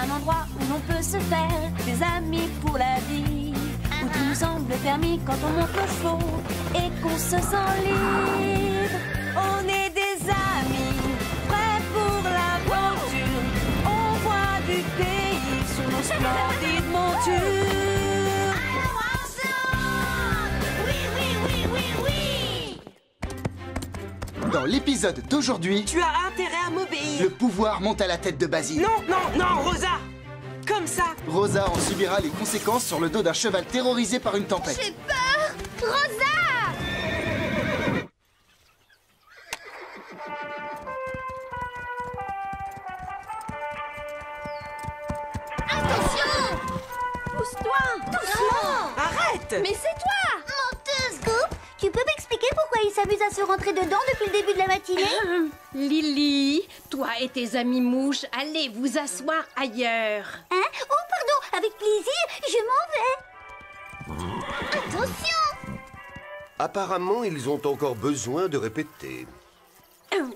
un endroit où l'on peut se faire des amis pour la vie, où tout nous semble permis quand on monte aux chevaux et qu'on se sent libre. On est des amis, prêts pour l'aventure. On voit du pays sur nos splendides montures. Alors ensemble! Oui, oui, oui, oui, oui! Dans l'épisode d'aujourd'hui, Tu as intérêt à m'obéir. le pouvoir monte à la tête de Basile. Non, non, non, Rosa! Comme ça! Rosa en subira les conséquences sur le dos d'un cheval terrorisé par une tempête. J'ai peur! Rosa! Attention! Pousse-toi! Doucement! Arrête! Mais c'est toi! Menteuse! Scoop, tu peux m'expliquer pourquoi il s'amuse à se rentrer dedans depuis le début de la matinée? Lily, toi et tes amis mouches, allez vous asseoir ailleurs. Hein? Oh, pardon, avec plaisir, je m'en vais. Attention! Apparemment, ils ont encore besoin de répéter. Oh,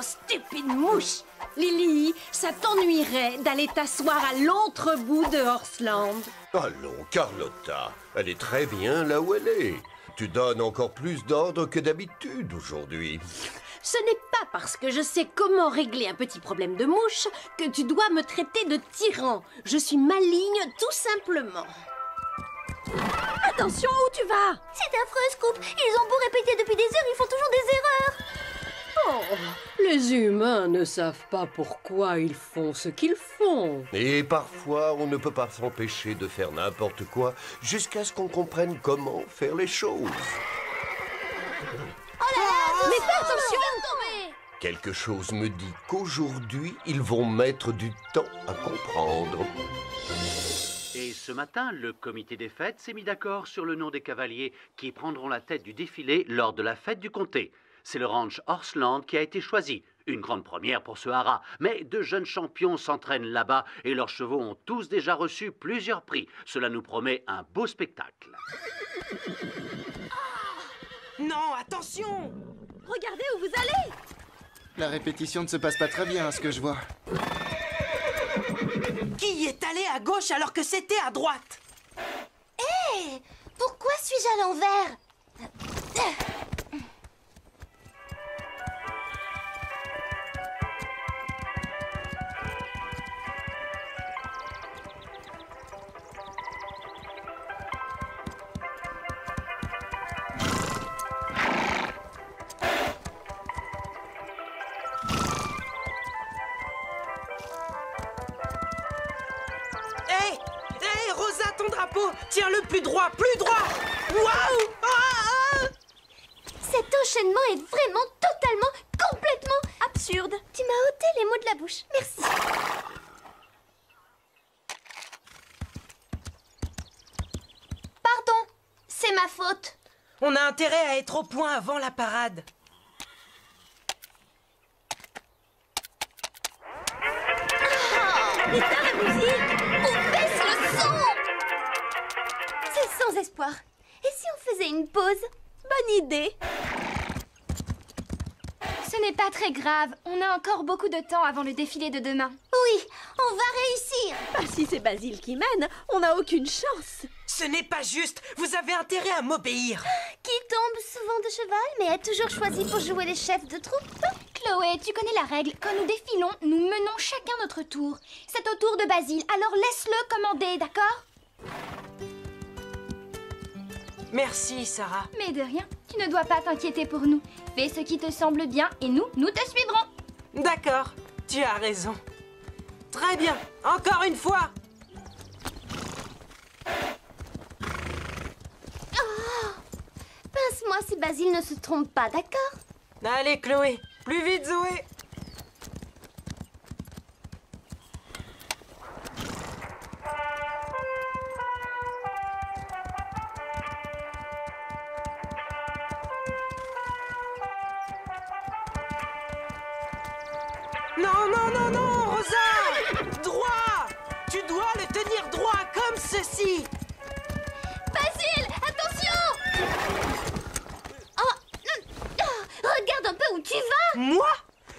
stupide mouche! Lily, ça t'ennuierait d'aller t'asseoir à l'autre bout de Horseland. Allons, Carlotta, elle est très bien là où elle est. Tu donnes encore plus d'ordre que d'habitude aujourd'hui. Ce n'est pas parce que je sais comment régler un petit problème de mouche que tu dois me traiter de tyran. Je suis maligne tout simplement. Attention, où tu vas? C'est affreux, Scoop. Ils ont beau répéter depuis des heures, ils font toujours des erreurs. Oh, les humains ne savent pas pourquoi ils font ce qu'ils font. Et parfois, on ne peut pas s'empêcher de faire n'importe quoi jusqu'à ce qu'on comprenne comment faire les choses. Mais fais attention! Quelque chose me dit qu'aujourd'hui, ils vont mettre du temps à comprendre. Et ce matin, le comité des fêtes s'est mis d'accord sur le nom des cavaliers qui prendront la tête du défilé lors de la fête du comté. C'est le ranch Horseland qui a été choisi. Une grande première pour ce haras, mais de jeunes champions s'entraînent là-bas et leurs chevaux ont tous déjà reçu plusieurs prix. Cela nous promet un beau spectacle. Non, attention! Regardez où vous allez! La répétition ne se passe pas très bien, à ce que je vois. Qui est allé à gauche alors que c'était à droite? Hé! Pourquoi suis-je à l'envers? Hé! Hé, Rosa, ton drapeau! Tiens-le plus droit, plus droit! Waouh! Ah, ah! Cet enchaînement est vraiment totalement, complètement absurde. Tu m'as ôté les mots de la bouche. Merci. Pardon, c'est ma faute. On a intérêt à être au point avant la parade. Éteins la musique ou baisse le son. C'est sans espoir. Et si on faisait une pause? Bonne idée! Ce n'est pas très grave. On a encore beaucoup de temps avant le défilé de demain. Oui, on va réussir. Ah, si c'est Basile qui mène, on n'a aucune chance! Ce n'est pas juste. Vous avez intérêt à m'obéir. Qui tombe souvent de cheval, mais est toujours choisi pour jouer les chefs de troupe. Chloé, tu connais la règle. Quand nous défilons, nous menons chacun notre tour. C'est au tour de Basile, alors laisse-le commander, d'accord? Merci, Sarah. Mais de rien, tu ne dois pas t'inquiéter pour nous. Fais ce qui te semble bien et nous te suivrons. D'accord, tu as raison. Très bien, encore une fois. Pince-moi si Basile ne se trompe pas, d'accord? Allez, Chloé, plus vite, Zoé. Non, non, non, non, Rosa! Droit! Tu dois le tenir droit comme ceci! Basile, attention! Regarde un peu où tu vas! Moi?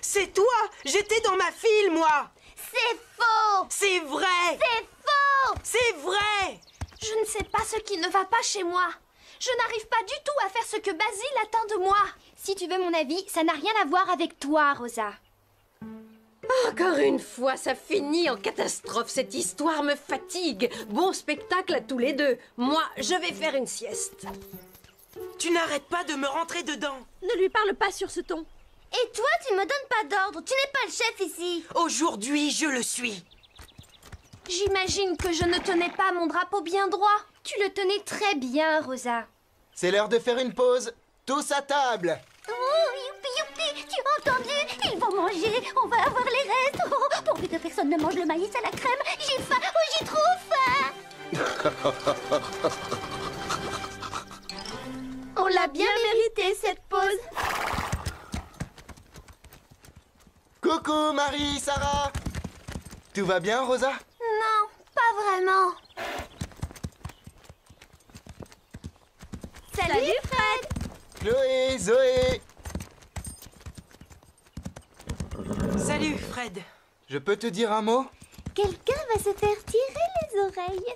C'est toi! J'étais dans ma file, moi! C'est faux! C'est vrai! C'est faux! C'est vrai! Je ne sais pas ce qui ne va pas chez moi. Je n'arrive pas du tout à faire ce que Basile attend de moi. Si tu veux mon avis, ça n'a rien à voir avec toi, Rosa. Encore une fois, ça finit en catastrophe. Cette histoire me fatigue. Bon spectacle à tous les deux. Moi, je vais faire une sieste. Tu n'arrêtes pas de me rentrer dedans. Ne lui parle pas sur ce ton. Et toi, tu me donnes pas d'ordre. Tu n'es pas le chef ici. Aujourd'hui, je le suis. J'imagine que je ne tenais pas mon drapeau bien droit. Tu le tenais très bien, Rosa. C'est l'heure de faire une pause. Tous à table. Oh, youpi, youpi, tu as entendu? Ils vont manger, on va avoir les restes. Oh, pourvu que personne ne mange le maïs à la crème. J'ai faim, oh, j'ai trop faim. On l'a bien mérité, cette pause. Coucou Marie, Sarah. Tout va bien, Rosa? Non, pas vraiment. Salut, Fred. Chloé, Zoé. Salut, Fred. Je peux te dire un mot? Quelqu'un va se faire tirer les oreilles.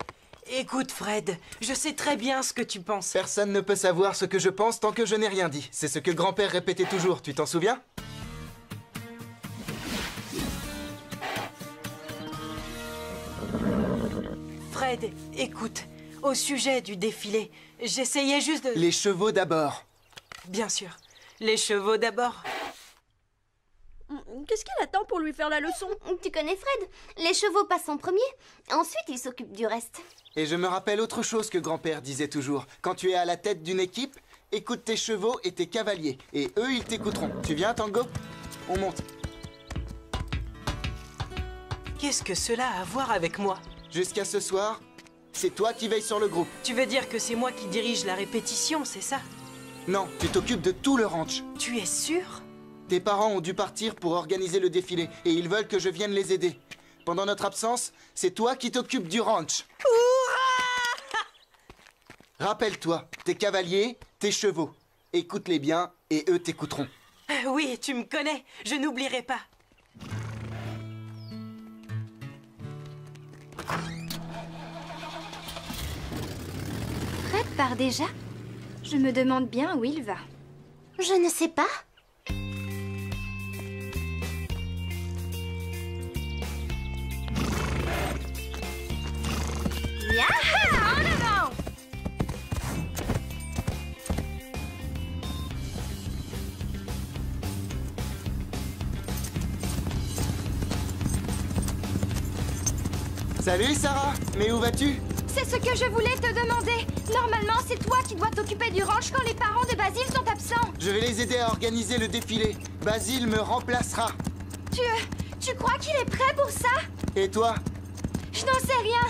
Écoute, Fred, je sais très bien ce que tu penses. Personne ne peut savoir ce que je pense tant que je n'ai rien dit. C'est ce que grand-père répétait toujours, tu t'en souviens? Fred, écoute, au sujet du défilé, j'essayais juste de... Les chevaux d'abord. Bien sûr. Les chevaux d'abord. Qu'est-ce qu'elle attend pour lui faire la leçon? Tu connais Fred? Les chevaux passent en premier. Ensuite, ils s'occupent du reste. Et je me rappelle autre chose que grand-père disait toujours. Quand tu es à la tête d'une équipe, écoute tes chevaux et tes cavaliers. Et eux, ils t'écouteront. Tu viens, Tango? On monte. Qu'est-ce que cela a à voir avec moi? Jusqu'à ce soir, c'est toi qui veilles sur le groupe. Tu veux dire que c'est moi qui dirige la répétition, c'est ça? Non, tu t'occupes de tout le ranch. Tu es sûr? Tes parents ont dû partir pour organiser le défilé et ils veulent que je vienne les aider. Pendant notre absence, c'est toi qui t'occupes du ranch. Rappelle-toi, tes cavaliers, tes chevaux. Écoute-les bien et eux t'écouteront. Oui, tu me connais, je n'oublierai pas. Fred part déjà? Je me demande bien où il va. Je ne sais pas. Yaha! En avant! Salut Sarah, mais où vas-tu? C'est ce que je voulais te demander. Normalement, c'est toi qui dois t'occuper du ranch quand les parents de Basile sont absents. Je vais les aider à organiser le défilé. Basile me remplacera. Tu crois qu'il est prêt pour ça? Et toi? Je n'en sais rien.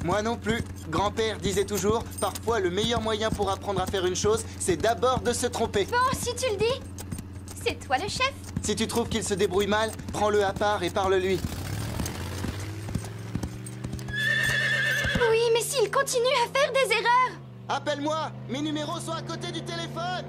Moi non plus. Grand-père disait toujours, parfois le meilleur moyen pour apprendre à faire une chose, c'est d'abord de se tromper. Bon, si tu le dis. C'est toi le chef. Si tu trouves qu'il se débrouille mal, prends-le à part et parle-lui. Oui, mais s'il continue à faire des erreurs... Appelle-moi, mes numéros sont à côté du téléphone.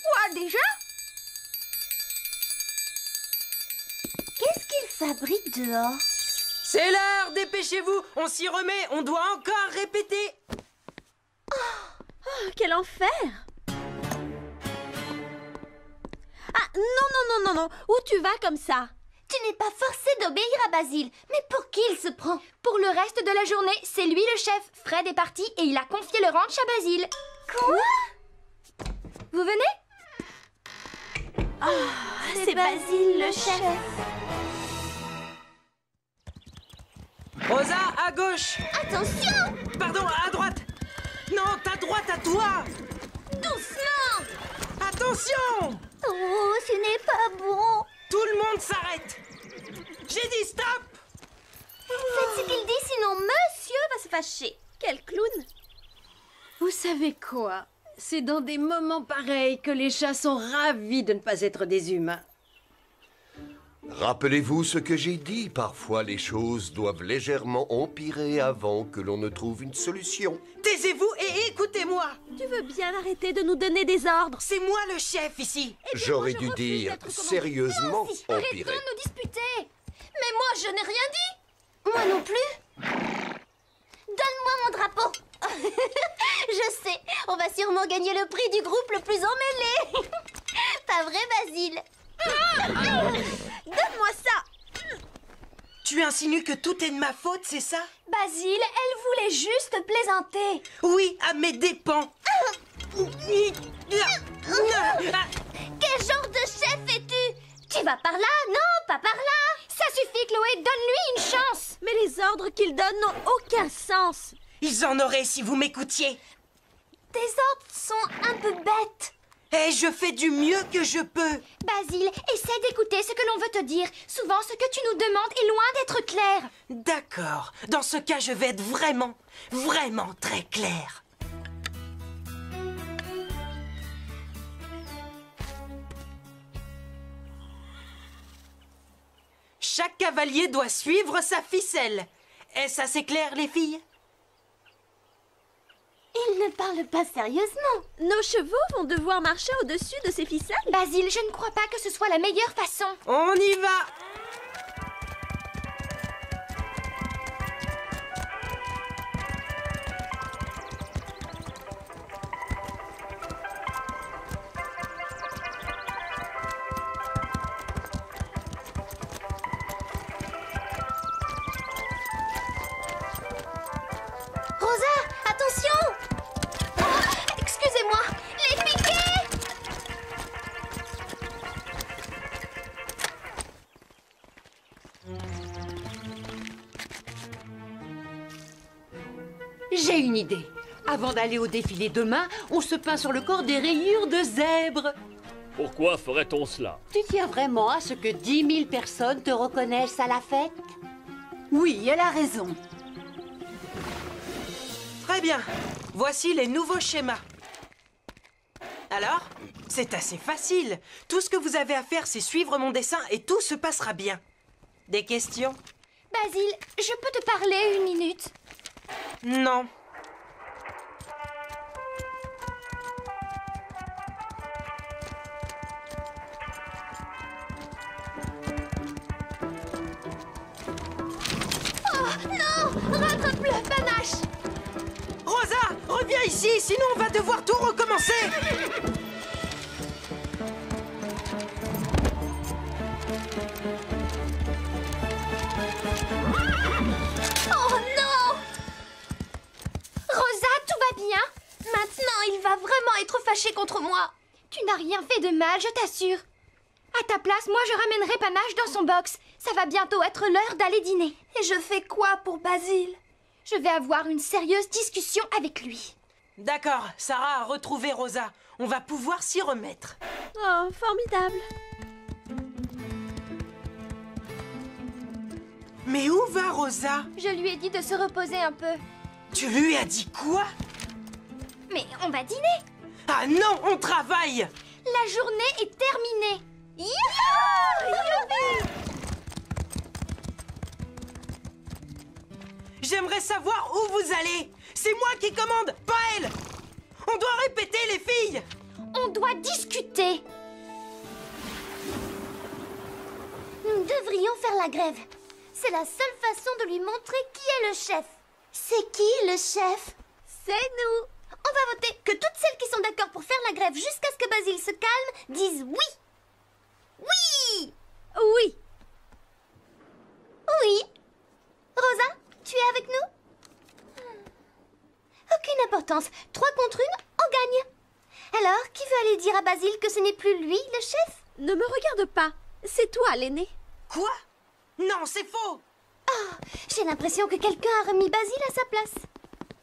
Quoi, déjà? Qu'est-ce qu'il fabrique dehors? C'est l'heure, dépêchez-vous, on s'y remet, on doit encore répéter. Oh, quel enfer! Ah, non, où tu vas comme ça? Tu n'es pas forcé d'obéir à Basile. Mais pour qui il se prend? Pour le reste de la journée, c'est lui le chef. Fred est parti et il a confié le ranch à Basile. Quoi? Vous venez? C'est Basile le chef. Rosa, à gauche. Attention! Pardon, à droite. Non, ta droite à toi. Doucement! Attention! Oh, ce n'est pas bon. Tout le monde s'arrête. J'ai dit stop. Faites ce qu'il dit, sinon monsieur va se fâcher. Quel clown! Vous savez quoi? C'est dans des moments pareils que les chats sont ravis de ne pas être des humains. Rappelez-vous ce que j'ai dit. Parfois, les choses doivent légèrement empirer avant que l'on ne trouve une solution. Taisez-vous et écoutez-moi. Tu veux bien arrêter de nous donner des ordres? C'est moi le chef ici. J'aurais dû dire sérieusement empirer. Arrêtons de nous disputer. Mais moi, je n'ai rien dit. Moi non plus. Donne-moi mon drapeau. Je sais, on va sûrement gagner le prix du groupe le plus emmêlé. Pas vrai, Basile? Donne-moi ça. Tu insinues que tout est de ma faute, c'est ça? Basile, elle voulait juste plaisanter. Oui, à mes dépens. Quel genre de chef es-tu? Tu vas par là? Non, pas par là. Ça suffit, Chloé, donne-lui une chance. Mais les ordres qu'il donne n'ont aucun sens. Ils en auraient si vous m'écoutiez. Tes ordres sont un peu bêtes. Et je fais du mieux que je peux. Basile, essaie d'écouter ce que l'on veut te dire. Souvent, ce que tu nous demandes est loin d'être clair. D'accord. Dans ce cas, je vais être vraiment, vraiment très clair. Chaque cavalier doit suivre sa ficelle. Est-ce assez clair, les filles? Il ne parle pas sérieusement. Nos chevaux vont devoir marcher au-dessus de ces ficelles. Basile, je ne crois pas que ce soit la meilleure façon. On y va! Rosa, attention! Oh, excusez-moi, les piquets! J'ai une idée. Avant d'aller au défilé demain, on se peint sur le corps des rayures de zèbre. Pourquoi ferait-on cela? Tu tiens vraiment à ce que 10 000 personnes te reconnaissent à la fête? Oui, elle a raison. Très bien. Voici les nouveaux schémas. Alors, c'est assez facile. Tout ce que vous avez à faire, c'est suivre mon dessin et tout se passera bien. Des questions? Basile, je peux te parler une minute? Non. Non! Rattrape-le, panache! Rosa, reviens ici, sinon on va devoir tout recommencer. Oh non! Rosa, tout va bien? Maintenant, il va vraiment être fâché contre moi. Tu n'as rien fait de mal, je t'assure. À ta place, moi je ramènerai Panache dans son box. Ça va bientôt être l'heure d'aller dîner. Et je fais quoi pour Basile? Je vais avoir une sérieuse discussion avec lui. D'accord, Sarah a retrouvé Rosa. On va pouvoir s'y remettre. Oh, formidable. Mais où va Rosa? Je lui ai dit de se reposer un peu. Tu lui as dit quoi? Mais on va dîner. Ah non, on travaille. La journée est terminée. Youhou! Youpi! J'aimerais savoir où vous allez. C'est moi qui commande, pas elle. On doit répéter, les filles. On doit discuter. Nous devrions faire la grève. C'est la seule façon de lui montrer qui est le chef. C'est qui le chef? C'est nous. On va voter que toutes celles qui sont d'accord pour faire la grève jusqu'à ce que Basile se calme disent oui. Oui! Oui. Oui. Rosa, tu es avec nous? Aucune importance. 3 contre 1, on gagne. Alors, qui veut aller dire à Basile que ce n'est plus lui, le chef? Ne me regarde pas. C'est toi, l'aîné. Quoi? Non, c'est faux. Oh, j'ai l'impression que quelqu'un a remis Basile à sa place.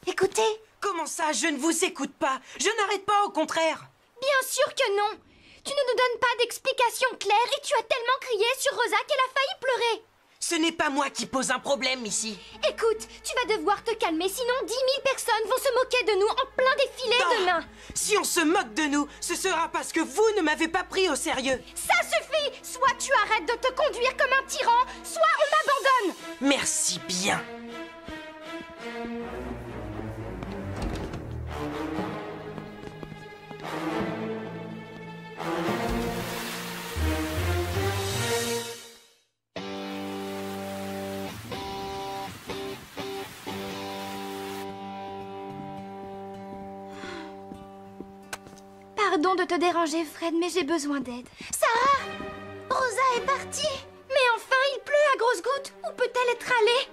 Écoutez. Comment ça, je ne vous écoute pas? Je n'arrête pas, au contraire. Bien sûr que non. Tu ne nous donnes pas d'explication claire et tu as tellement crié sur Rosa qu'elle a failli pleurer. Ce n'est pas moi qui pose un problème ici. Écoute, tu vas devoir te calmer, sinon 10 000 personnes vont se moquer de nous en plein défilé Non. demain. Si on se moque de nous, ce sera parce que vous ne m'avez pas pris au sérieux. Ça suffit! Soit tu arrêtes de te conduire comme un tyran, soit on m'abandonne! Merci bien. Pardon de te déranger, Fred, mais j'ai besoin d'aide. Sarah! Rosa est partie! Mais enfin, il pleut à grosses gouttes! Où peut-elle être allée?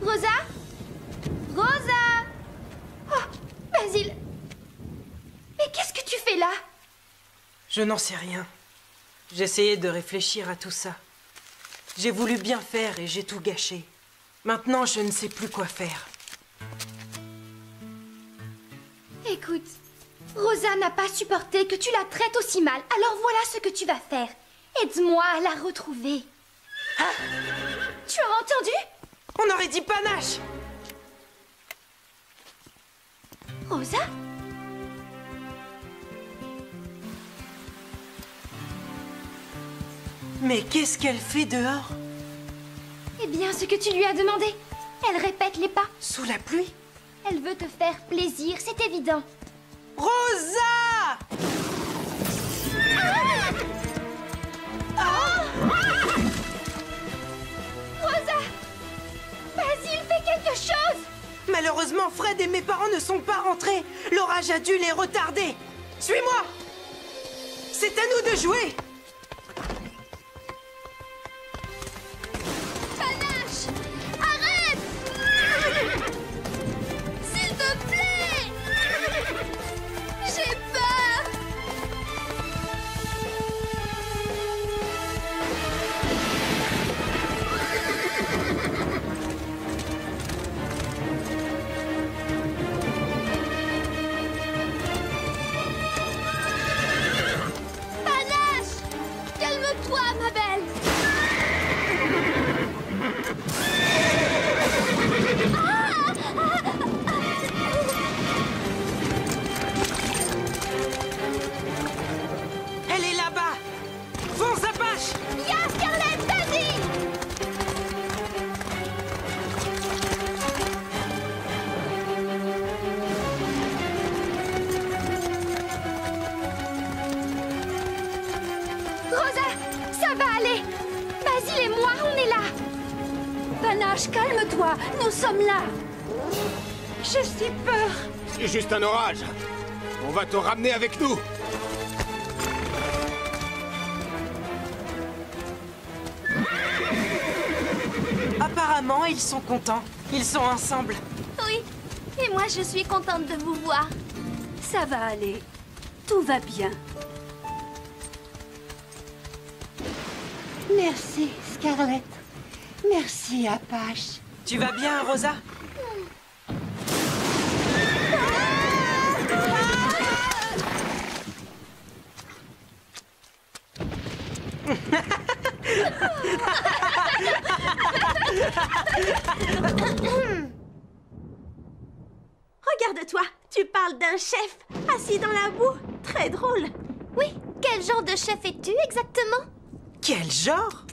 Rosa? Rosa! Oh, Basile! Mais qu'est-ce que tu fais là? Je n'en sais rien. J'essayais de réfléchir à tout ça. J'ai voulu bien faire et j'ai tout gâché. Maintenant, je ne sais plus quoi faire. Écoute, Rosa n'a pas supporté que tu la traites aussi mal, alors voilà ce que tu vas faire. Aide-moi à la retrouver. Ah! Tu as entendu? On aurait dit panache! Rosa? Mais qu'est-ce qu'elle fait dehors? Eh bien, ce que tu lui as demandé. Elle répète les pas. Sous la pluie? Elle veut te faire plaisir, c'est évident. Rosa! Rosa! Basile, fais quelque chose! Malheureusement, Fred et mes parents ne sont pas rentrés. L'orage a dû les retarder. Suis-moi! C'est à nous de jouer! Panache! Arrête! S'il te plaît! J'ai peur! Panache! Calme-toi, ma belle! Elle est là-bas! Fonce, Apache! Ya, Scarlett, vas-y! Rosa, ça va aller! Basile et moi, on est là! Panache, calme-toi, nous sommes là! J'ai si peur! C'est juste un orage. On va te ramener avec nous. Apparemment, ils sont contents. Ils sont ensemble. Oui, et moi je suis contente de vous voir. Ça va aller. Tout va bien. Merci, Scarlett. Merci, Apache. Tu vas bien, Rosa? Regarde-toi, tu parles d'un chef assis dans la boue. Très drôle. Oui, quel genre de chef es-tu exactement? Quel genre?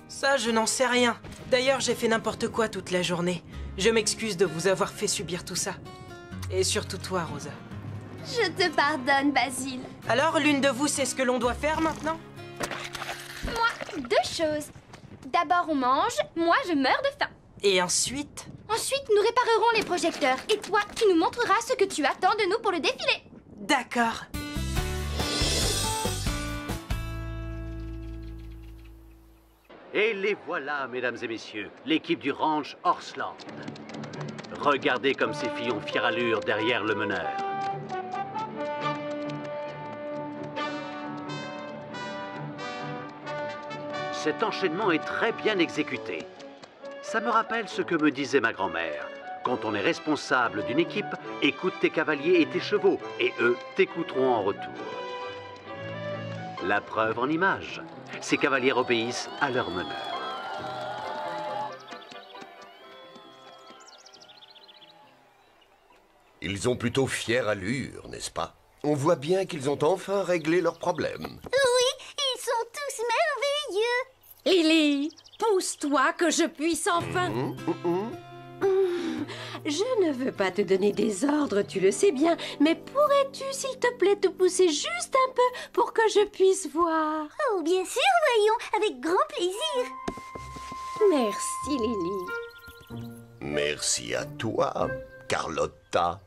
Ça, je n'en sais rien. D'ailleurs, j'ai fait n'importe quoi toute la journée. Je m'excuse de vous avoir fait subir tout ça. Et surtout toi, Rosa. Je te pardonne, Basile. Alors, l'une de vous sait ce que l'on doit faire maintenant? Moi, deux choses. D'abord, on mange. Moi, je meurs de faim. Et ensuite? Ensuite, nous réparerons les projecteurs. Et toi, tu nous montreras ce que tu attends de nous pour le défilé. D'accord. Et les voilà, mesdames et messieurs, l'équipe du ranch Horseland. Regardez comme ces filles ont fière allure derrière le meneur. Cet enchaînement est très bien exécuté. Ça me rappelle ce que me disait ma grand-mère. Quand on est responsable d'une équipe, écoute tes cavaliers et tes chevaux, et eux t'écouteront en retour. La preuve en images. Ces cavaliers obéissent à leur meneur. Ils ont plutôt fière allure, n'est-ce pas? On voit bien qu'ils ont enfin réglé leurs problèmes. Oui, ils sont tous merveilleux. Lily, pousse-toi que je puisse enfin... Je ne veux pas te donner des ordres, tu le sais bien, mais pourrais-tu, s'il te plaît, te pousser juste un peu pour que je puisse voir? Oh, bien sûr, voyons, avec grand plaisir. Merci, Lily. Merci à toi, Carlotta.